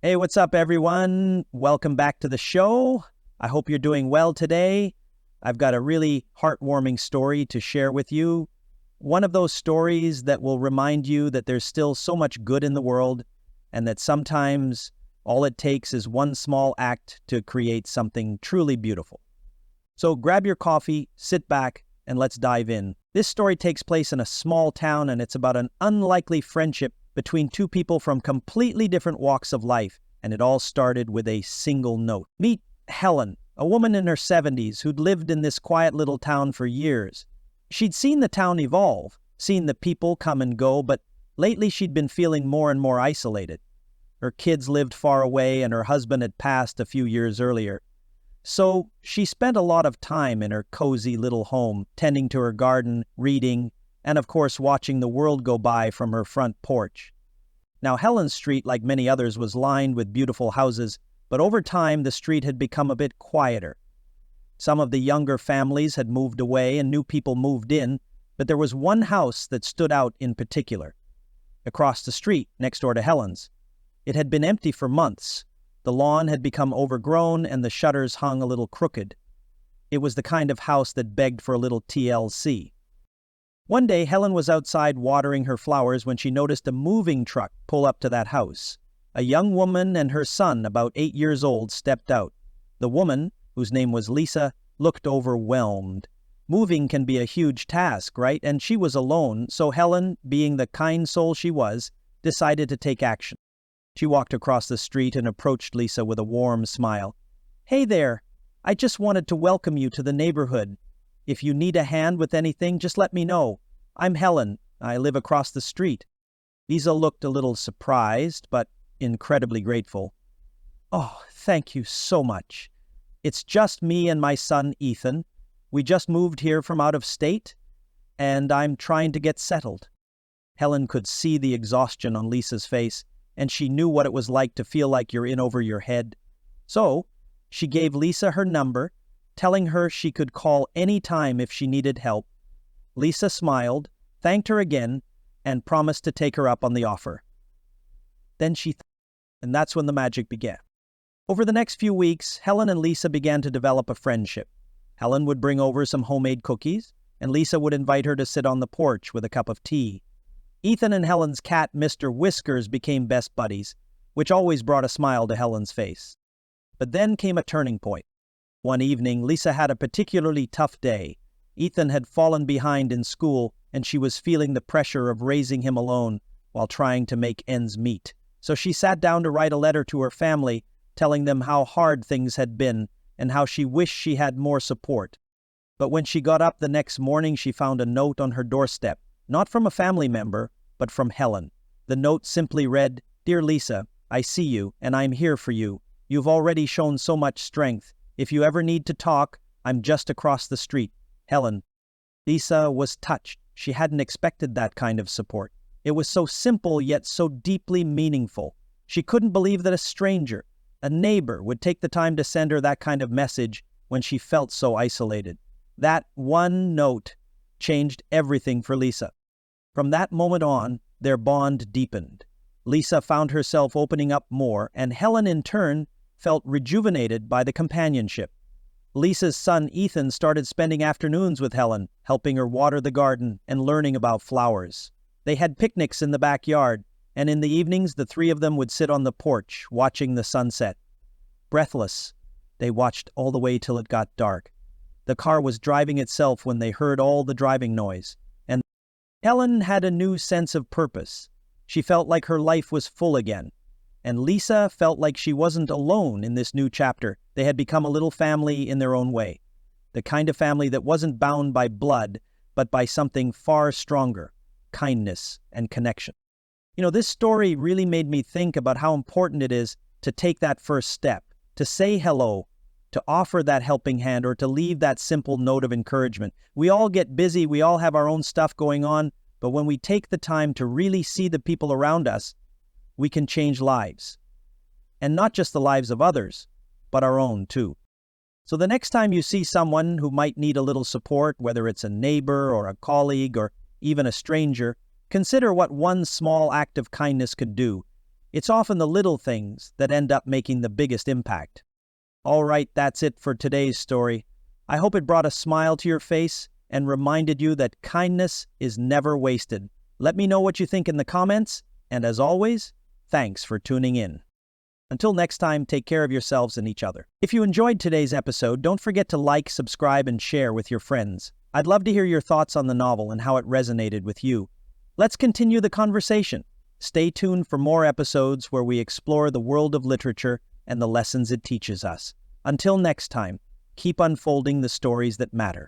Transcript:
Hey, what's up, everyone? Welcome back to the show. I hope you're doing well today. I've got a really heartwarming story to share with you. One of those stories that will remind you that there's still so much good in the world and that sometimes all it takes is one small act to create something truly beautiful. So grab your coffee, sit back, and let's dive in. This story takes place in a small town, and it's about an unlikely friendship between two people from completely different walks of life, and it all started with a single note. Meet Helen, a woman in her 70s who'd lived in this quiet little town for years. She'd seen the town evolve, seen the people come and go, but lately she'd been feeling more and more isolated. Her kids lived far away, and her husband had passed a few years earlier. So she spent a lot of time in her cozy little home, tending to her garden, reading, and of course watching the world go by from her front porch. Now Helen Street, like many others, was lined with beautiful houses, but over time the street had become a bit quieter. Some of the younger families had moved away and new people moved in, but there was one house that stood out in particular. Across the street, next door to Helen's. It had been empty for months. The lawn had become overgrown and the shutters hung a little crooked. It was the kind of house that begged for a little TLC. One day, Helen was outside watering her flowers when she noticed a moving truck pull up to that house. A young woman and her son, about 8 years old, stepped out. The woman, whose name was Lisa, looked overwhelmed. Moving can be a huge task, right? And she was alone, so Helen, being the kind soul she was, decided to take action. She walked across the street and approached Lisa with a warm smile. "Hey there, I just wanted to welcome you to the neighborhood. If you need a hand with anything, just let me know. I'm Helen. I live across the street." Lisa looked a little surprised, but incredibly grateful. "Oh, thank you so much. It's just me and my son, Ethan. We just moved here from out of state, and I'm trying to get settled." Helen could see the exhaustion on Lisa's face, and she knew what it was like to feel like you're in over your head. So she gave Lisa her number, telling her she could call any time if she needed help. Lisa smiled, thanked her again, and promised to take her up on the offer. Then and that's when the magic began. Over the next few weeks, Helen and Lisa began to develop a friendship. Helen would bring over some homemade cookies, and Lisa would invite her to sit on the porch with a cup of tea. Ethan and Helen's cat, Mr. Whiskers, became best buddies, which always brought a smile to Helen's face. But then came a turning point. One evening, Lisa had a particularly tough day. Ethan had fallen behind in school, and she was feeling the pressure of raising him alone while trying to make ends meet. So she sat down to write a letter to her family, telling them how hard things had been and how she wished she had more support. But when she got up the next morning, she found a note on her doorstep, not from a family member, but from Helen. The note simply read, "Dear Lisa, I see you, and I'm here for you. You've already shown so much strength. If you ever need to talk, I'm just across the street. Helen." Lisa was touched. She hadn't expected that kind of support. It was so simple yet so deeply meaningful. She couldn't believe that a stranger, a neighbor, would take the time to send her that kind of message when she felt so isolated. That one note changed everything for Lisa. From that moment on, their bond deepened. Lisa found herself opening up more, and Helen, in turn, felt rejuvenated by the companionship. Lisa's son, Ethan, started spending afternoons with Helen, helping her water the garden and learning about flowers. They had picnics in the backyard, and in the evenings, the three of them would sit on the porch, watching the sunset. Breathless, they watched all the way till it got dark. The car was driving itself when they heard all the driving noise. And Helen had a new sense of purpose. She felt like her life was full again. And Lisa felt like she wasn't alone in this new chapter. They had become a little family in their own way. The kind of family that wasn't bound by blood, but by something far stronger, kindness and connection. This story really made me think about how important it is to take that first step, to say hello, to offer that helping hand, or to leave that simple note of encouragement. We all get busy, we all have our own stuff going on, but when we take the time to really see the people around us, we can change lives. And not just the lives of others, but our own too. So the next time you see someone who might need a little support, whether it's a neighbor or a colleague or even a stranger, consider what one small act of kindness could do. It's often the little things that end up making the biggest impact. All right, that's it for today's story. I hope it brought a smile to your face and reminded you that kindness is never wasted. Let me know what you think in the comments, and as always, thanks for tuning in. Until next time, take care of yourselves and each other. If you enjoyed today's episode, don't forget to like, subscribe, and share with your friends. I'd love to hear your thoughts on the novel and how it resonated with you. Let's continue the conversation. Stay tuned for more episodes where we explore the world of literature and the lessons it teaches us. Until next time, keep unfolding the stories that matter.